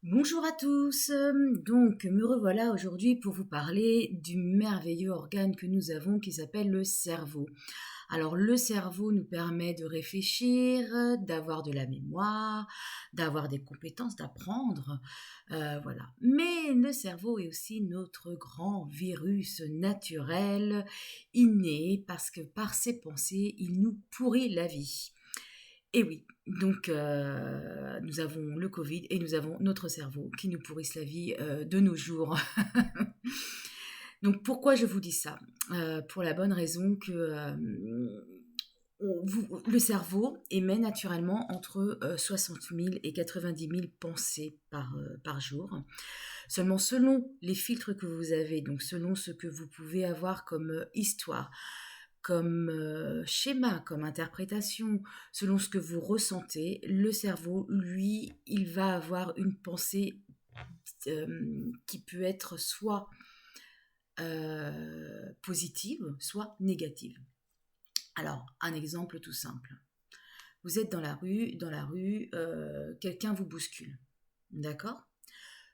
Bonjour à tous, donc me revoilà aujourd'hui pour vous parler du merveilleux organe que nous avons qui s'appelle le cerveau. Alors le cerveau nous permet de réfléchir, d'avoir de la mémoire, d'avoir des compétences, d'apprendre, voilà. Mais le cerveau est aussi notre grand virus naturel, inné, parce que par ses pensées, il nous pourrit la vie. Et oui, donc nous avons le Covid et nous avons notre cerveau qui nous pourrisse la vie de nos jours. Donc pourquoi je vous dis ça? Pour la bonne raison que le cerveau émet naturellement entre 60 000 et 90 000 pensées par jour. Seulement selon les filtres que vous avez, donc selon ce que vous pouvez avoir comme histoire, comme schéma, comme interprétation, selon ce que vous ressentez, le cerveau, lui, il va avoir une pensée qui peut être soit positive, soit négative. Alors, un exemple tout simple. Vous êtes dans la rue, quelqu'un vous bouscule, d'accord?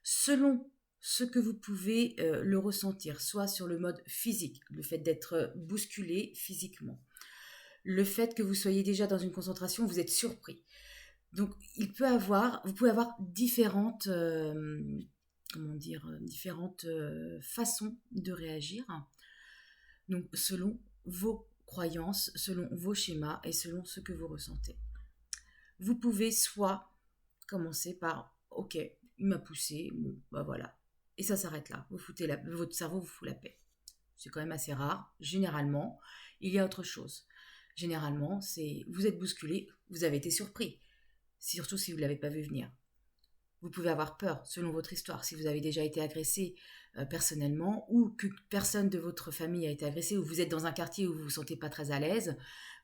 Selon ce que vous pouvez le ressentir, soit sur le mode physique, le fait d'être bousculé physiquement, le fait que vous soyez déjà dans une concentration, vous êtes surpris. Donc, vous pouvez avoir différentes, différentes façons de réagir. Donc, selon vos croyances, selon vos schémas et selon ce que vous ressentez. Vous pouvez soit commencer par, ok, il m'a poussé, bon, bah voilà. Et ça s'arrête là. Votre cerveau vous fout la paix. C'est quand même assez rare. Généralement, il y a autre chose. Généralement, c'est vous êtes bousculé, vous avez été surpris. Surtout si vous ne l'avez pas vu venir. Vous pouvez avoir peur, selon votre histoire, si vous avez déjà été agressé personnellement ou que personne de votre famille a été agressé ou vous êtes dans un quartier où vous ne vous sentez pas très à l'aise,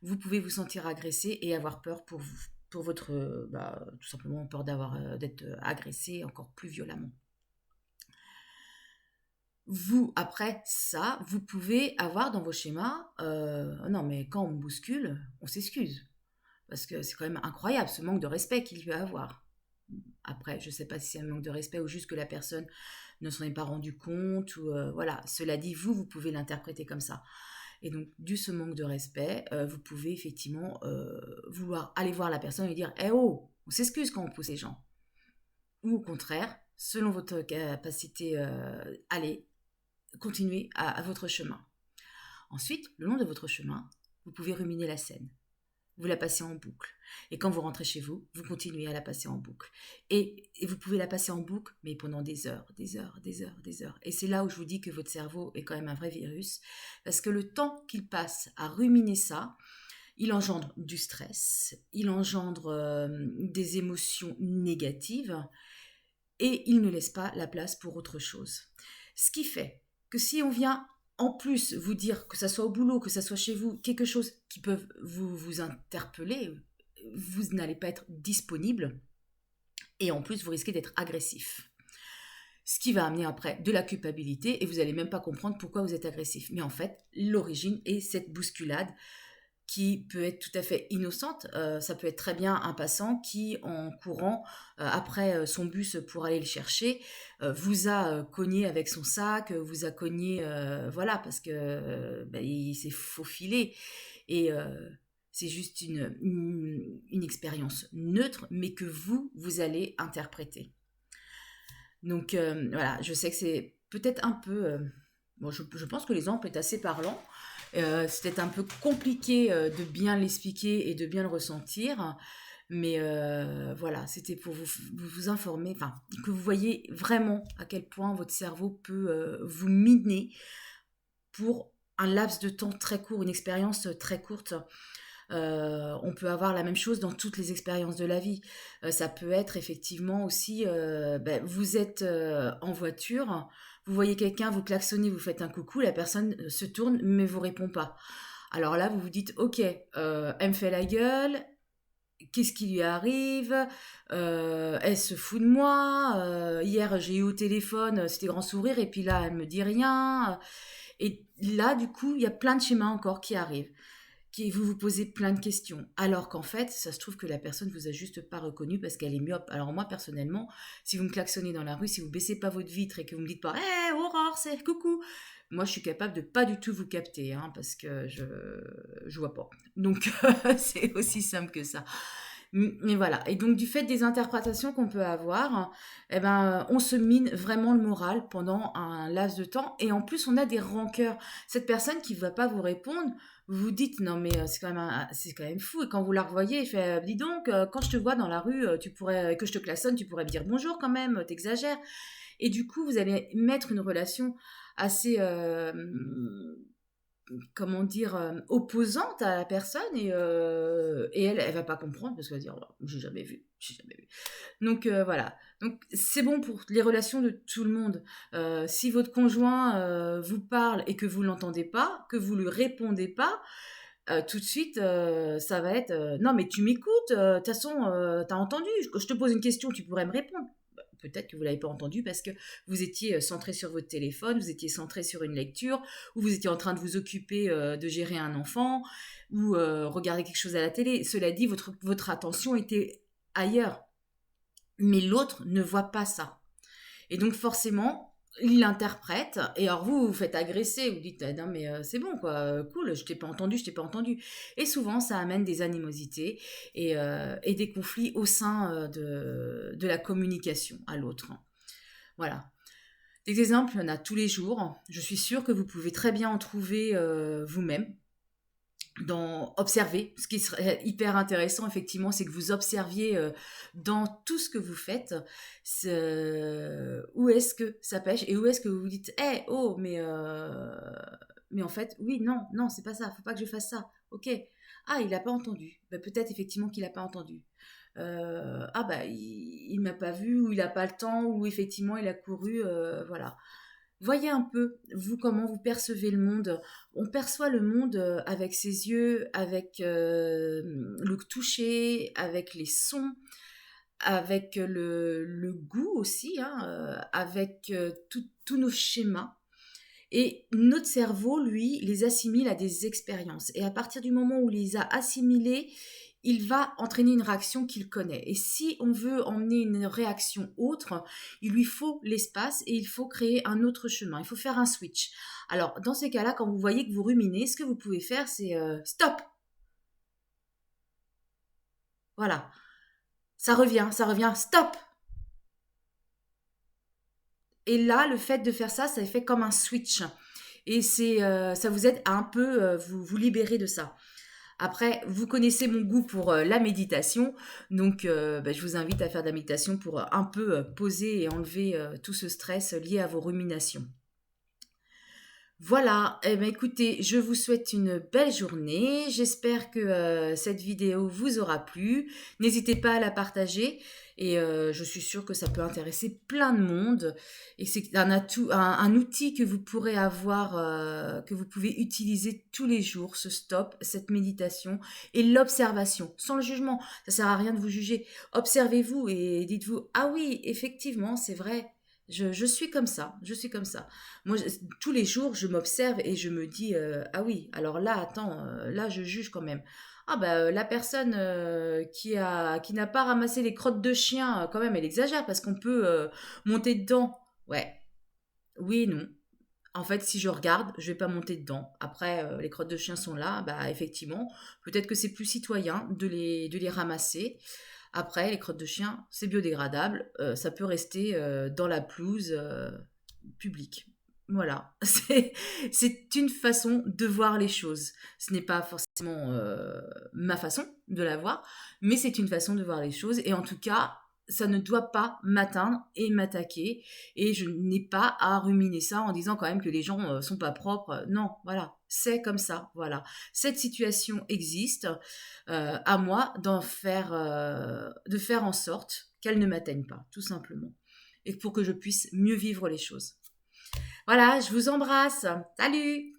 vous pouvez vous sentir agressé et avoir peur pour vous, pour votre, tout simplement peur d'être agressé encore plus violemment. Vous, après ça, vous pouvez avoir dans vos schémas, non mais quand on me bouscule, on s'excuse. Parce que c'est quand même incroyable ce manque de respect qu'il peut avoir. Après, je ne sais pas si c'est un manque de respect ou juste que la personne ne s'en est pas rendu compte. Ou, voilà. Cela dit, vous pouvez l'interpréter comme ça. Et donc, dû ce manque de respect, vous pouvez effectivement vouloir aller voir la personne et dire « Eh oh, on s'excuse quand on pousse les gens ». Ou au contraire, selon votre capacité, allez, continuez à votre chemin. Ensuite, le long de votre chemin, vous pouvez ruminer la scène. Vous la passez en boucle. Et quand vous rentrez chez vous, vous continuez à la passer en boucle. Et vous pouvez la passer en boucle, mais pendant des heures, des heures, des heures, des heures. Et c'est là où je vous dis que votre cerveau est quand même un vrai virus, parce que le temps qu'il passe à ruminer ça, il engendre du stress, il engendre des émotions négatives, et il ne laisse pas la place pour autre chose. Ce qui fait que si on vient en plus vous dire, que ça soit au boulot, que ça soit chez vous, quelque chose qui peut vous interpeller, vous n'allez pas être disponible et en plus vous risquez d'être agressif. Ce qui va amener après de la culpabilité et vous n'allez même pas comprendre pourquoi vous êtes agressif. Mais en fait, l'origine est cette bousculade qui peut être tout à fait innocente. Ça peut être très bien un passant qui, en courant après son bus pour aller le chercher, vous a cogné avec son sac, vous a cogné, voilà, parce que il s'est faufilé. Et c'est juste une expérience neutre, mais que vous allez interpréter. Donc voilà, je sais que c'est peut-être un peu... bon, je pense que l'exemple est assez parlant. C'est peut-être un peu compliqué de bien l'expliquer et de bien le ressentir. Mais voilà, c'était pour vous informer, enfin, que vous voyez vraiment à quel point votre cerveau peut vous miner pour un laps de temps très court, une expérience très courte. On peut avoir la même chose dans toutes les expériences de la vie. Ça peut être effectivement aussi, vous êtes en voiture, vous voyez quelqu'un, vous klaxonnez, vous faites un coucou, la personne se tourne mais vous répond pas. Alors là, vous vous dites, ok, elle me fait la gueule, qu'est-ce qui lui arrive? Elle se fout de moi. Hier, j'ai eu au téléphone, c'était grand sourire, et puis là, elle me dit rien. Et là, du coup, il y a plein de schémas encore qui arrivent. vous vous posez plein de questions. Alors qu'en fait, ça se trouve que la personne vous a juste pas reconnu parce qu'elle est myope. Alors moi, personnellement, si vous me klaxonnez dans la rue, si vous baissez pas votre vitre et que vous me dites pas «Hé, Aurore, c'est coucou!» Moi, je suis capable de pas du tout vous capter, hein, parce que je vois pas. Donc, c'est aussi simple que ça. Mais voilà. Et donc, du fait des interprétations qu'on peut avoir, eh ben, on se mine vraiment le moral pendant un laps de temps. Et en plus, on a des rancœurs. Cette personne qui ne va pas vous répondre, vous vous dites, non, mais c'est quand même fou. Et quand vous la revoyez, il fait, dis donc, quand je te vois dans la rue, que je te klaxonne, tu pourrais me dire bonjour quand même, t'exagères. Et du coup, vous allez mettre une relation assez, comment dire, opposante à la personne et elle va pas comprendre parce qu'elle va dire oh, j'ai jamais vu. Donc voilà. Donc c'est bon pour les relations de tout le monde. Si votre conjoint vous parle et que vous l'entendez pas, que vous lui répondez pas, tout de suite, ça va être non mais tu m'écoutes, de toute façon, t'as entendu, je te pose une question, tu pourrais me répondre. Peut-être que vous ne l'avez pas entendu parce que vous étiez centré sur votre téléphone, vous étiez centré sur une lecture, ou vous étiez en train de vous occuper de gérer un enfant, ou regarder quelque chose à la télé. Cela dit, votre attention était ailleurs. Mais l'autre ne voit pas ça. Et donc forcément, il l'interprète, et alors vous faites agresser, vous dites, ah, non mais c'est bon quoi, cool, je t'ai pas entendu, je t'ai pas entendu. Et souvent, ça amène des animosités et des conflits au sein de la communication à l'autre. Voilà. Des exemples, il y en a tous les jours. Je suis sûre que vous pouvez très bien en trouver vous-même. Observer. Ce qui serait hyper intéressant, effectivement, c'est que vous observiez dans tout ce que vous faites où est-ce que ça pêche et où est-ce que vous vous dites hey, oh, mais en fait, oui, non, c'est pas ça, faut pas que je fasse ça. Ok. Ah, il n'a pas entendu. Ben, peut-être effectivement qu'il n'a pas entendu. Ah, bah, il m'a pas vu, ou il n'a pas le temps, ou effectivement, il a couru, voilà. Voyez un peu, vous, comment vous percevez le monde. On perçoit le monde avec ses yeux, avec le toucher, avec les sons, avec le goût aussi, hein, avec tous nos schémas. Et notre cerveau, lui, les assimile à des expériences. Et à partir du moment où il les a assimilés, il va entraîner une réaction qu'il connaît. Et si on veut emmener une réaction autre, il lui faut l'espace et il faut créer un autre chemin. Il faut faire un switch. Alors, dans ces cas-là, quand vous voyez que vous ruminez, ce que vous pouvez faire, c'est stop. Voilà. Ça revient, stop. Et là, le fait de faire ça, ça fait comme un switch. Et ça vous aide à un peu vous libérer de ça. Après, vous connaissez mon goût pour la méditation, donc je vous invite à faire de la méditation pour un peu poser et enlever tout ce stress lié à vos ruminations. Voilà, eh bien, écoutez, je vous souhaite une belle journée. J'espère que cette vidéo vous aura plu. N'hésitez pas à la partager et je suis sûre que ça peut intéresser plein de monde. Et c'est un atout, un outil que vous pourrez avoir, que vous pouvez utiliser tous les jours, ce stop, cette méditation et l'observation, sans le jugement. Ça sert à rien de vous juger. Observez-vous et dites-vous, ah oui, effectivement, c'est vrai. Je suis comme ça, je suis comme ça. Moi, tous les jours, je m'observe et je me dis, ah oui, alors là, attends, là, je juge quand même. Ah bah, la personne qui n'a pas ramassé les crottes de chien, quand même, elle exagère parce qu'on peut monter dedans. Ouais, oui et non. En fait, si je regarde, je vais pas monter dedans. Après, les crottes de chien sont là, bah effectivement, peut-être que c'est plus citoyen de les ramasser. Après, les crottes de chien, c'est biodégradable, ça peut rester dans la pelouse publique. Voilà, c'est une façon de voir les choses. Ce n'est pas forcément ma façon de la voir, mais c'est une façon de voir les choses. Et en tout cas, ça ne doit pas m'atteindre et m'attaquer. Et je n'ai pas à ruminer ça en disant quand même que les gens sont pas propres. Non, voilà, c'est comme ça. Voilà, cette situation existe. À moi de faire en sorte qu'elle ne m'atteigne pas, tout simplement. Et pour que je puisse mieux vivre les choses. Voilà, je vous embrasse. Salut!